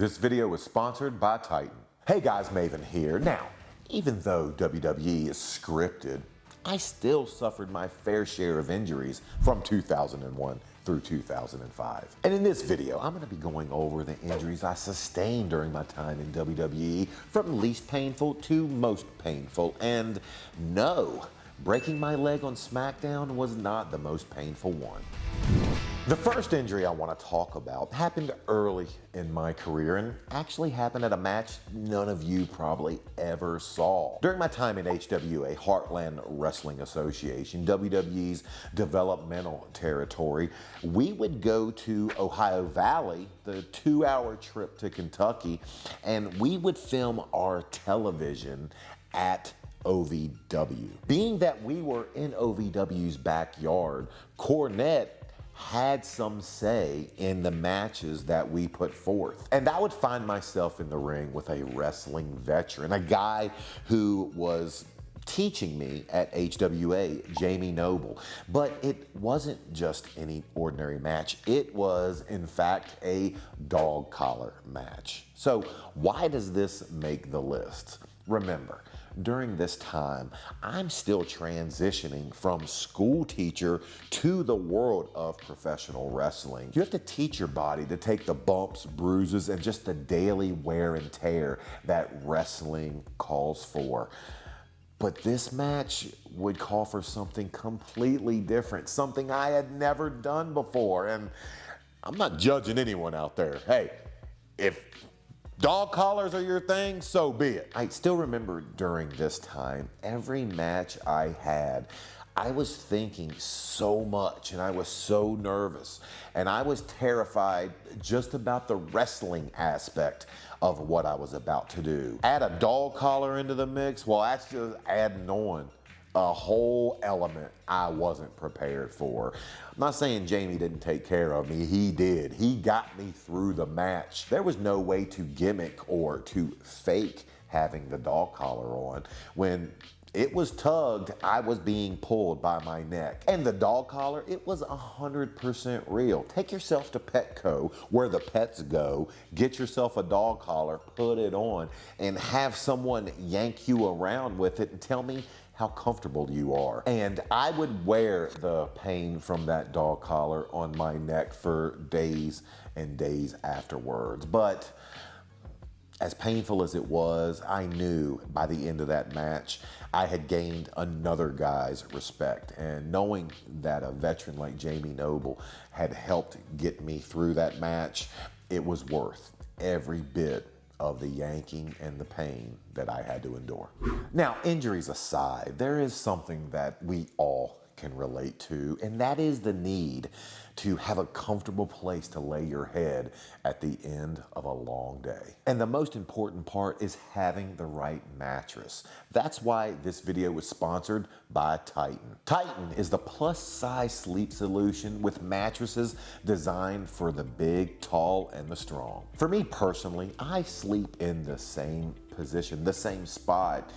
This video is sponsored by Titan. Hey guys, Maven here. Now, even though WWE is scripted, I still suffered my fair share of injuries from 2001 through 2005. And in this video, I'm going to be going over the injuries I sustained during my time in WWE, from least painful to most painful. And no, breaking my leg on SmackDown was not the most painful one. The first injury I want to talk about happened early in my career and actually happened at a match none of you probably ever saw. During my time in HWA, Heartland Wrestling Association, WWE's developmental territory, we would go to Ohio Valley, the 2-hour trip to Kentucky, and we would film our television at OVW. Being that we were in OVW's backyard, Cornette had some say in the matches that we put forth. And I would find myself in the ring with a wrestling veteran, a guy who was teaching me at HWA, Jamie Noble. But it wasn't just any ordinary match. It was, in fact, a dog collar match. So why does this make the list? Remember, during this time, I'm still transitioning from school teacher to the world of professional wrestling. You have to teach your body to take the bumps, bruises, and just the daily wear and tear that wrestling calls for. But this match would call for something completely different, something I had never done before. And I'm not judging anyone out there. Hey, if dog collars are your thing, so be it. I still remember during this time, every match I had, I was thinking so much and I was so nervous and I was terrified just about the wrestling aspect of what I was about to do. Add a dog collar into the mix, well, that's just adding on a whole element I wasn't prepared for. I'm not saying Jamie didn't take care of me, he did. He got me through the match. There was no way to gimmick or to fake having the dog collar on. When it was tugged, I was being pulled by my neck. And the dog collar, it was 100% real. Take yourself to Petco, where the pets go, get yourself a dog collar, put it on, and have someone yank you around with it and tell me how comfortable you are. And I would wear the pain from that dog collar on my neck for days and days afterwards. But as painful as it was, I knew by the end of that match, I had gained another guy's respect. And knowing that a veteran like Jamie Noble had helped get me through that match, it was worth every bit of the yanking and the pain that I had to endure. Now, injuries aside, there is something that we all can relate to, and that is the need to have a comfortable place to lay your head at the end of a long day. And the most important part is having the right mattress. That's why this video was sponsored by Titan. Titan is the plus-size sleep solution with mattresses designed for the big, tall, and the strong. For me personally, I sleep in the same position, the same spot,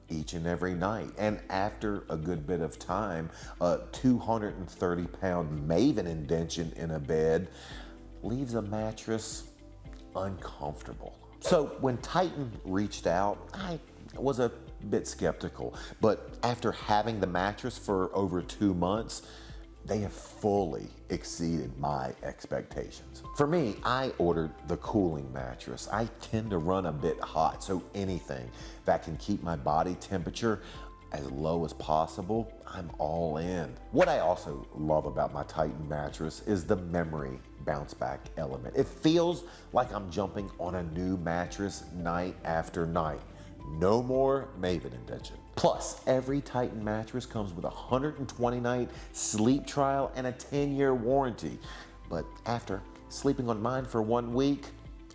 each and every night. And after a good bit of time, a 230-pound Maven indention in a bed leaves a mattress uncomfortable. So when Titan reached out, I was a bit skeptical, but after having the mattress for over 2 months, they have fully exceeded my expectations. For me, I ordered the cooling mattress. I tend to run a bit hot, so anything that can keep my body temperature as low as possible, I'm all in. What I also love about my Titan mattress is the memory bounce back element. It feels like I'm jumping on a new mattress night after night. No more Maven indention. Plus, every Titan mattress comes with a 120-night sleep trial and a 10-year warranty. But after sleeping on mine for 1 week,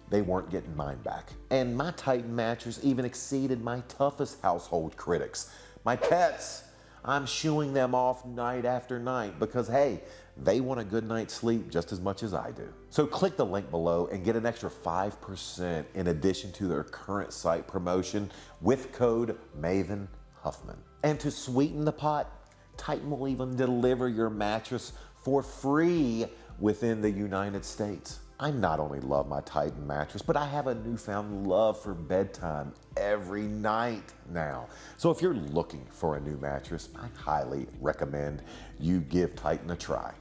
they weren't getting mine back. And my Titan mattress even exceeded my toughest household critics. My pets, I'm shooing them off night after night because, hey, they want a good night's sleep just as much as I do. So click the link below and get an extra 5% in addition to their current site promotion with code Maven Huffman. And to sweeten the pot, Titan will even deliver your mattress for free within the United States. I not only love my Titan mattress, but I have a newfound love for bedtime every night now. So if you're looking for a new mattress, I highly recommend you give Titan a try.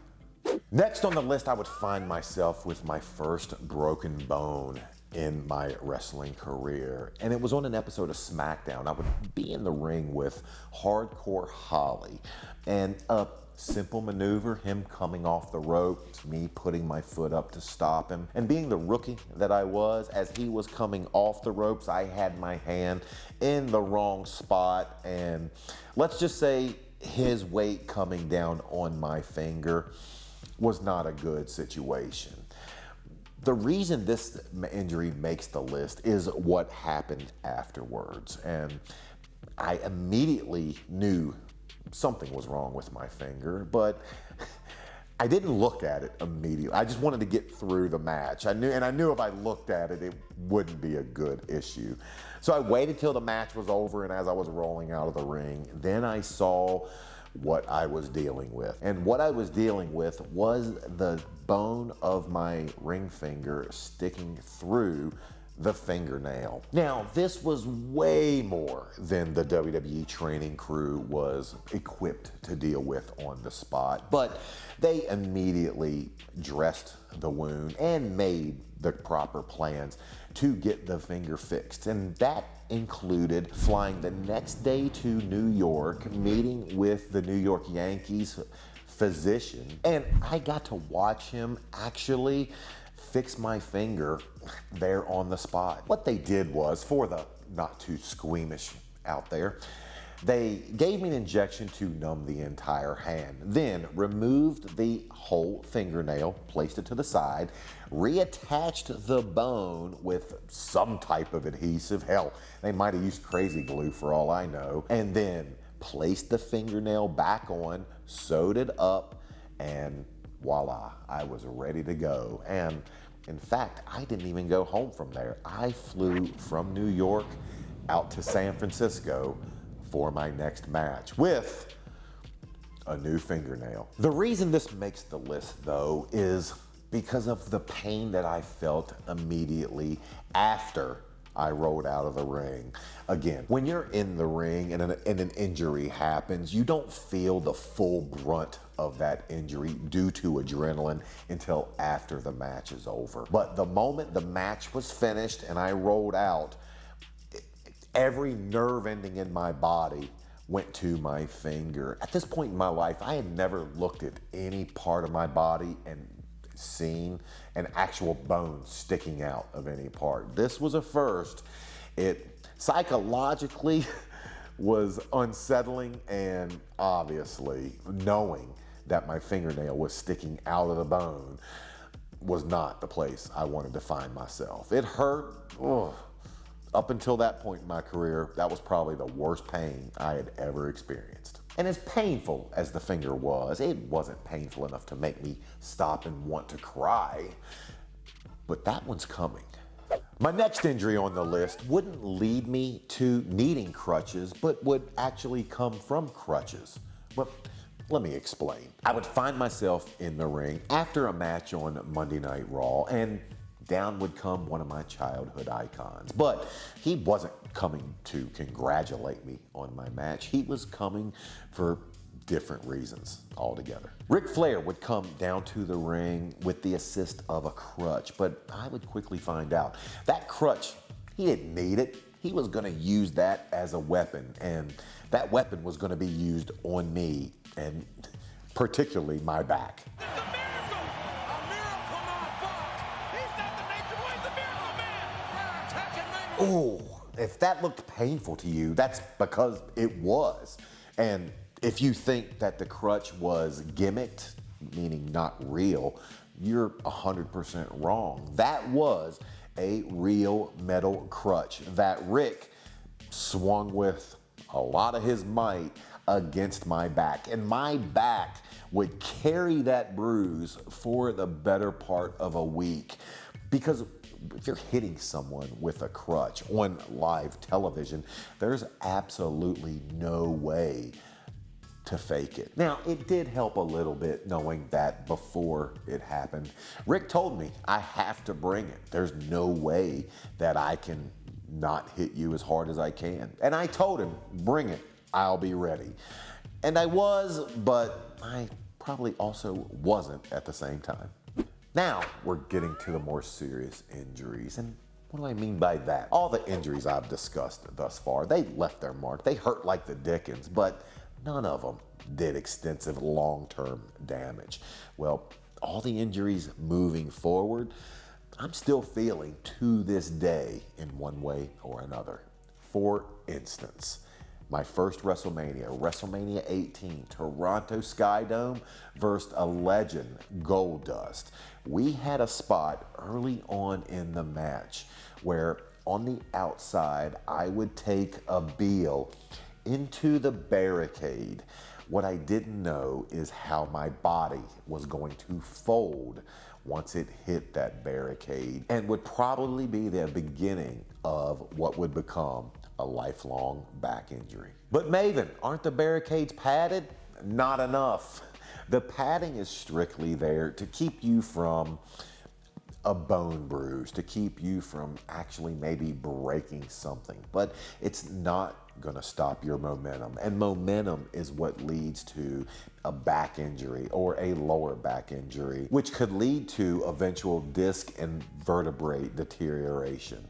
Next on the list, I would find myself with my first broken bone in my wrestling career. And it was on an episode of SmackDown. I would be in the ring with Hardcore Holly. And a simple maneuver, him coming off the ropes, me putting my foot up to stop him. And being the rookie that I was, as he was coming off the ropes, I had my hand in the wrong spot. And let's just say his weight coming down on my finger was not a good situation. The reason this injury makes the list is what happened afterwards. And I immediately knew something was wrong with my finger, but I didn't look at it immediately. I just wanted to get through the match. I knew if I looked at it, it wouldn't be a good issue. So I waited till the match was over, and as I was rolling out of the ring, then I saw what I was dealing with. And what I was dealing with was the bone of my ring finger sticking through the fingernail. Now, this was way more than the WWE training crew was equipped to deal with on the spot, but they immediately dressed the wound and made the proper plans to get the finger fixed. And that included flying the next day to New York, meeting with the New York Yankees physician, and I got to watch him actually fix my finger there on the spot. What they did was, for the not too squeamish out there, they gave me an injection to numb the entire hand, then removed the whole fingernail, placed it to the side, reattached the bone with some type of adhesive. Hell, they might have used crazy glue for all I know, and then placed the fingernail back on, sewed it up, and voila, I was ready to go. And in fact, I didn't even go home from there. I flew from New York out to San Francisco for my next match with a new fingernail. The reason this makes the list, though, is because of the pain that I felt immediately after I rolled out of the ring. Again, when you're in the ring and an injury happens, you don't feel the full brunt of that injury due to adrenaline until after the match is over. But the moment the match was finished and I rolled out, every nerve ending in my body went to my finger. At this point in my life, I had never looked at any part of my body and seen an actual bone sticking out of any part. This was a first. It psychologically was unsettling, and obviously knowing that my fingernail was sticking out of the bone was not the place I wanted to find myself. It hurt. Ugh. Up until that point in my career, that was probably the worst pain I had ever experienced. And as painful as the finger was, it wasn't painful enough to make me stop and want to cry. But that one's coming. My next injury on the list wouldn't lead me to needing crutches, but would actually come from crutches. But let me explain. I would find myself in the ring after a match on Monday Night Raw, and down would come one of my childhood icons. But he wasn't coming to congratulate me on my match. He was coming for different reasons altogether. Ric Flair would come down to the ring with the assist of a crutch, but I would quickly find out that crutch, he didn't need it. He was gonna use that as a weapon, and that weapon was gonna be used on me, and particularly my back. Oh, if that looked painful to you, that's because it was. And if you think that the crutch was gimmicked, meaning not real, you're 100% wrong. That was a real metal crutch that Rick swung with a lot of his might against my back. And my back would carry that bruise for the better part of a week. Because if you're hitting someone with a crutch on live television, there's absolutely no way to fake it. Now, it did help a little bit knowing that before it happened, Rick told me I have to bring it. There's no way that I can not hit you as hard as I can. And I told him, bring it, I'll be ready. And I was, but I probably also wasn't at the same time. Now we're getting to the more serious injuries. And what do I mean by that? All the injuries I've discussed thus far, they left their mark. They hurt like the dickens, but none of them did extensive long-term damage. Well, all the injuries moving forward, I'm still feeling to this day in one way or another. For instance, my first WrestleMania 18, Toronto Skydome versus a legend, Goldust. We had a spot early on in the match where on the outside, I would take a Beal into the barricade. What I didn't know is how my body was going to fold once it hit that barricade, and would probably be the beginning of what would become a lifelong back injury. But Maven, aren't the barricades padded? Not enough. The padding is strictly there to keep you from a bone bruise, to keep you from actually maybe breaking something, but it's not gonna stop your momentum. And momentum is what leads to a back injury or a lower back injury, which could lead to eventual disc and vertebrae deterioration.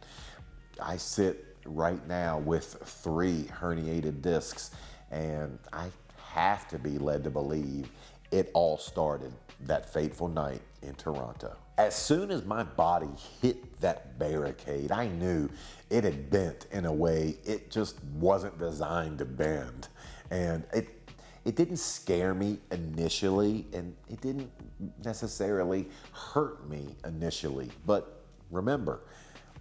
I sit right now with 3 herniated discs, and I have to be led to believe it all started that fateful night in Toronto. As soon as my body hit that barricade, I knew it had bent in a way it just wasn't designed to bend. And it didn't scare me initially, and it didn't necessarily hurt me initially. But remember,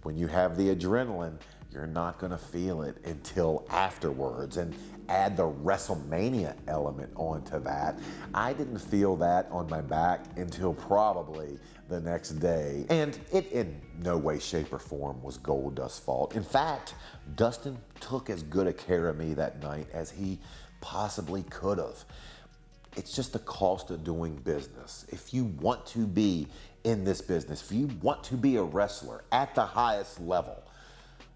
when you have the adrenaline, you're not gonna feel it until afterwards. And add the WrestleMania element onto that, I didn't feel that on my back until probably the next day. And it in no way, shape, or form was Goldust's fault. In fact, Dustin took as good a care of me that night as he possibly could have. It's just the cost of doing business. If you want to be in this business, if you want to be a wrestler at the highest level,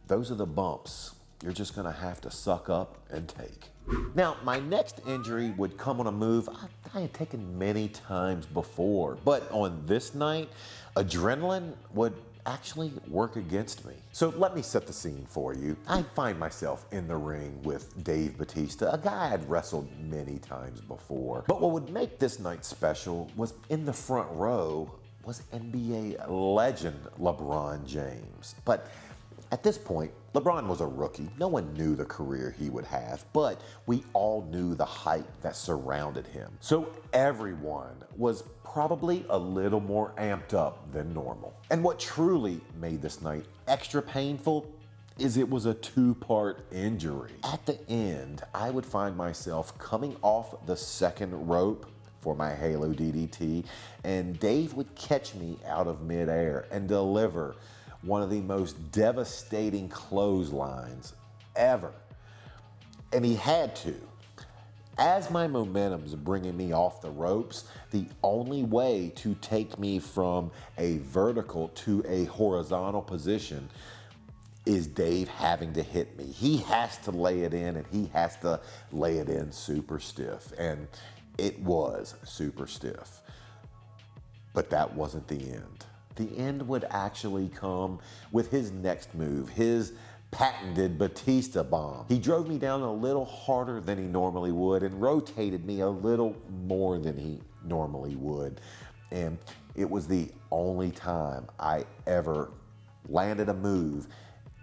those are the bumps you're just gonna have to suck up and take. Now, my next injury would come on a move I had taken many times before, but on this night, adrenaline would actually work against me. So let me set the scene for you. I find myself in the ring with Dave Bautista, a guy I'd wrestled many times before. But what would make this night special was in the front row was NBA legend LeBron James. But at this point, LeBron was a rookie. No one knew the career he would have, but we all knew the hype that surrounded him. So everyone was probably a little more amped up than normal. And what truly made this night extra painful is it was a 2-part injury. At the end, I would find myself coming off the second rope for my Halo DDT, and Dave would catch me out of midair and deliver one of the most devastating clotheslines ever. And he had to. As my momentum's bringing me off the ropes, the only way to take me from a vertical to a horizontal position is Dave having to hit me. He has to lay it in, and he has to lay it in super stiff. And it was super stiff. But that wasn't the end. The end would actually come with his next move, his patented Batista bomb. He drove me down a little harder than he normally would and rotated me a little more than he normally would. And it was the only time I ever landed a move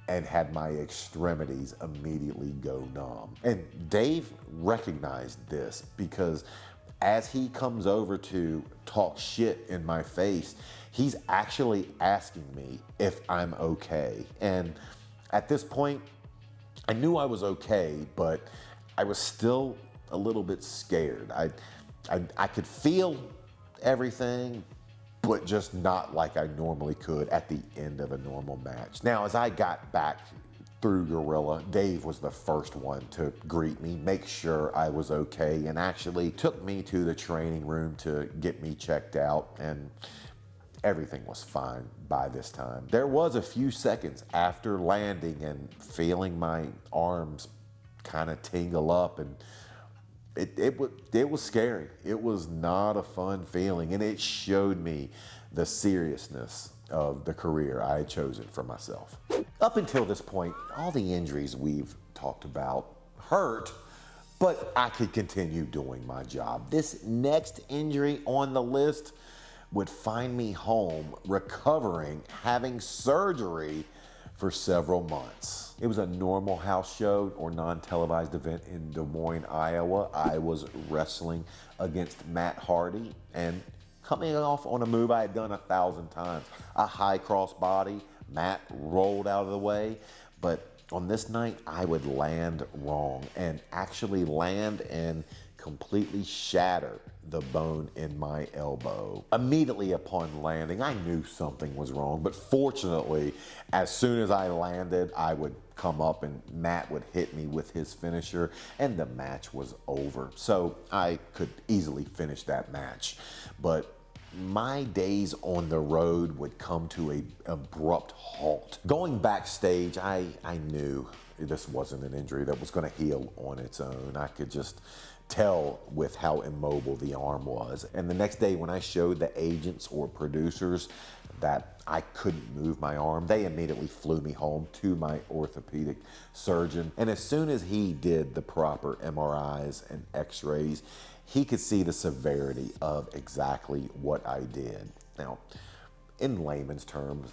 and had my extremities immediately go numb. And Dave recognized this because as he comes over to talk shit in my face, he's actually asking me if I'm okay. And at this point, I knew I was okay, but I was still a little bit scared. I could feel everything, but just not like I normally could at the end of a normal match. Now, as I got back through Gorilla. Dave was the first one to greet me, make sure I was okay, and actually took me to the training room to get me checked out, and everything was fine by this time. There was a few seconds after landing and feeling my arms kind of tingle up, and it was scary. It was not a fun feeling, and it showed me the seriousness of the career I had chosen for myself. Up until this point, all the injuries we've talked about hurt, but I could continue doing my job. This next injury on the list would find me home, recovering, having surgery for several months. It was a normal house show or non-televised event in Des Moines, Iowa. I was wrestling against Matt Hardy and coming off on a move I had done 1,000 times. A high cross body, Matt rolled out of the way, but on this night I would land wrong and actually land and completely shatter the bone in my elbow. Immediately upon landing, I knew something was wrong, but fortunately, as soon as I landed, I would come up and Matt would hit me with his finisher and the match was over. So I could easily finish that match. But my days on the road would come to an abrupt halt. Going backstage, I knew this wasn't an injury that was going to heal on its own. I could just tell with how immobile the arm was. And the next day when I showed the agents or producers that I couldn't move my arm, they immediately flew me home to my orthopedic surgeon. And as soon as he did the proper MRIs and x-rays, he could see the severity of exactly what I did. Now, in layman's terms,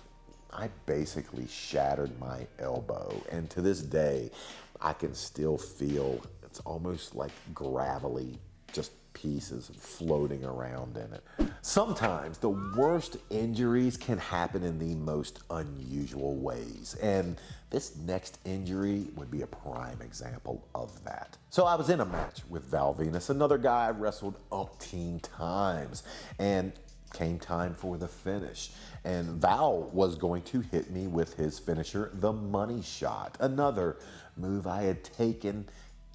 I basically shattered my elbow. And to this day, I can still feel it's almost like gravelly, just pieces floating around in it. Sometimes the worst injuries can happen in the most unusual ways, and this next injury would be a prime example of that. So I was in a match with Val Venus, another guy I wrestled umpteen times, and came time for the finish. And Val was going to hit me with his finisher, the money shot, another move I had taken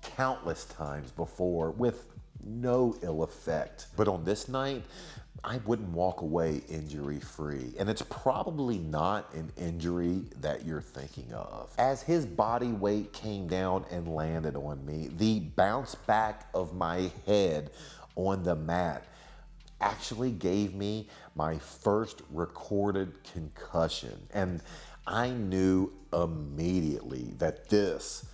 countless times before with no ill effect. But on this night, I wouldn't walk away injury-free. And it's probably not an injury that you're thinking of. As his body weight came down and landed on me, the bounce back of my head on the mat actually gave me my first recorded concussion. And I knew immediately that this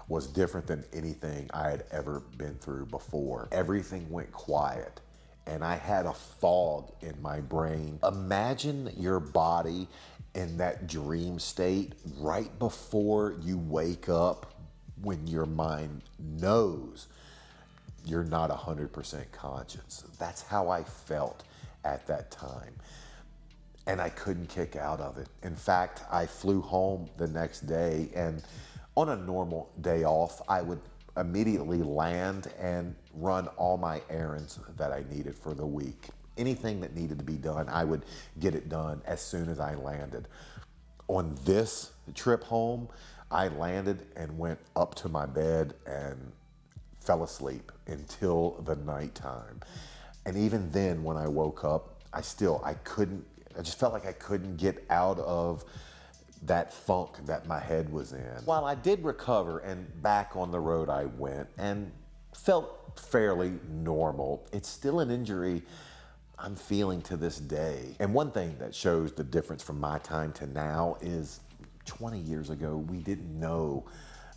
was different than anything I had ever been through before. Everything went quiet and I had a fog in my brain. Imagine your body in that dream state right before you wake up, when your mind knows you're not 100% conscious. That's how I felt at that time. And I couldn't kick out of it. In fact, I flew home the next day, and on a normal day off, I would immediately land and run all my errands that I needed for the week. Anything that needed to be done, I would get it done as soon as I landed. On this trip home, I landed and went up to my bed and fell asleep until the nighttime. And even then, when I woke up, I just felt like I couldn't get out of that funk that my head was in. While I did recover and back on the road I went and felt fairly normal, it's still an injury I'm feeling to this day. And one thing that shows the difference from my time to now is 20 years ago, we didn't know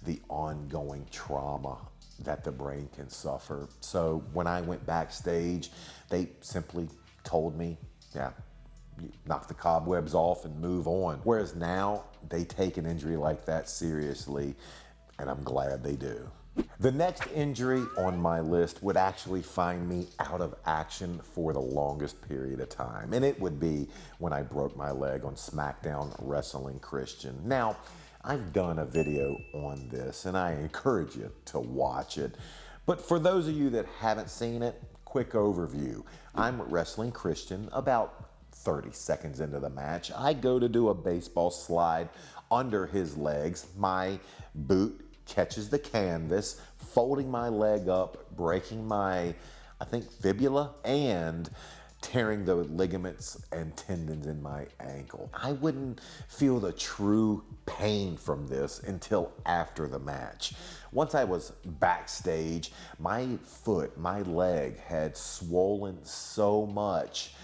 the ongoing trauma that the brain can suffer. So when I went backstage, they simply told me, yeah, knock the cobwebs off and move on. Whereas now, they take an injury like that seriously, and I'm glad they do. The next injury on my list would actually find me out of action for the longest period of time, and it would be when I broke my leg on SmackDown Wrestling Christian. Now, I've done a video on this, and I encourage you to watch it. But for those of you that haven't seen it, quick overview. I'm Wrestling Christian. About 30 seconds into the match, I go to do a baseball slide under his legs. My boot catches the canvas, folding my leg up, breaking my, I think, fibula, and tearing the ligaments and tendons in my ankle. I wouldn't feel the true pain from this until after the match. Once I was backstage, my foot, my leg had swollen so much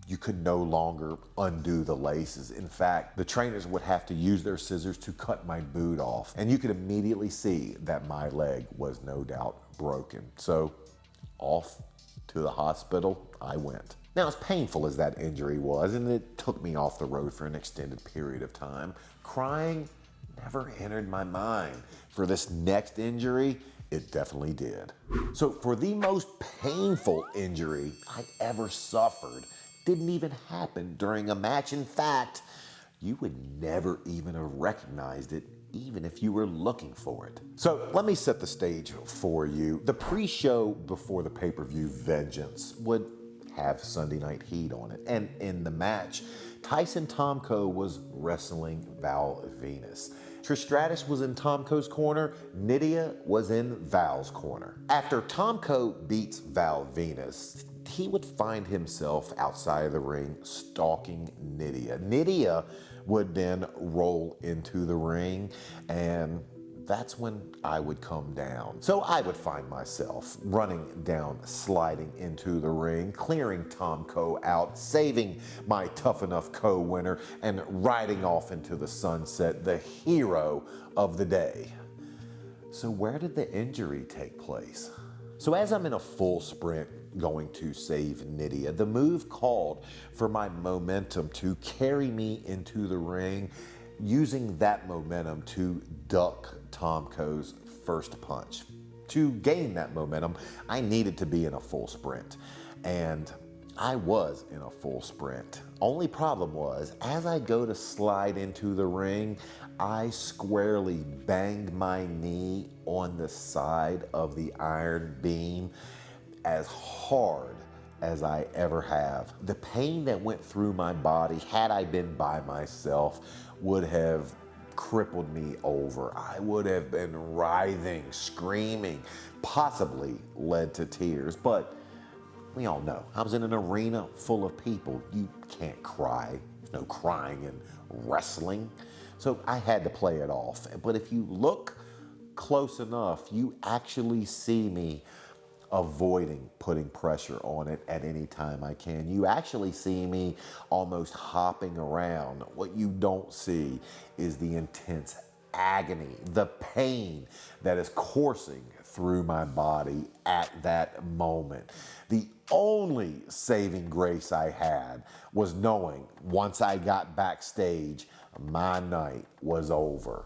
you could no longer undo the laces. In fact, the trainers would have to use their scissors to cut my boot off. And you could immediately see that my leg was no doubt broken. So off to the hospital I went. Now, as painful as that injury was, and it took me off the road for an extended period of time, crying never entered my mind. For this next injury, it definitely did. So for the most painful injury I ever suffered, didn't even happen during a match. In fact, you would never even have recognized it even if you were looking for it. So let me set the stage for you. The pre-show before the pay-per-view Vengeance would have Sunday Night Heat on it. And in the match, Tyson Tomko was wrestling Val Venus. Trish Stratus was in Tomko's corner, Nydia was in Val's corner. After Tomko beats Val Venus, he would find himself outside of the ring stalking Nydia. Nydia would then roll into the ring, and that's when I would come down. So I would find myself running down, sliding into the ring, clearing Tomko out, saving my Tough Enough co-winner, and riding off into the sunset, the hero of the day. So where did the injury take place? So as I'm in a full sprint going to save Nydia, the move called for my momentum to carry me into the ring, using that momentum to duck Tomko's first punch. To gain that momentum, I needed to be in a full sprint, and I was in a full sprint. Only problem was, as I go to slide into the ring, I squarely banged my knee on the side of the iron beam as hard as I ever have. The pain that went through my body, had I been by myself, would have crippled me over. I would have been writhing, screaming, possibly led to tears. But we all know, I was in an arena full of people. You can't cry. There's no crying in wrestling. So I had to play it off. But if you look close enough, you actually see me avoiding putting pressure on it at any time I can. You actually see me almost hopping around. What you don't see is the intense agony, the pain that is coursing through my body at that moment. The only saving grace I had was knowing once I got backstage, my night was over.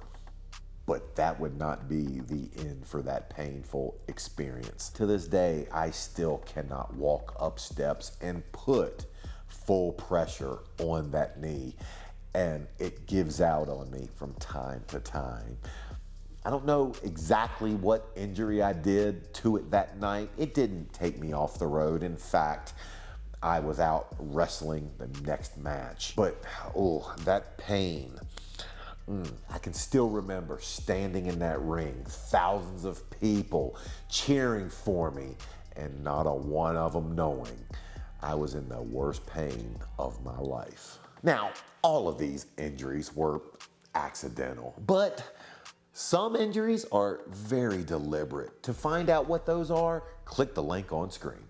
But that would not be the end for that painful experience. To this day, I still cannot walk up steps and put full pressure on that knee, and it gives out on me from time to time. I don't know exactly what injury I did to it that night. It didn't take me off the road. In fact, I was out wrestling the next match. But, oh, that pain. I can still remember standing in that ring, thousands of people cheering for me, and not a one of them knowing I was in the worst pain of my life. Now, all of these injuries were accidental, but some injuries are very deliberate. To find out what those are, click the link on screen.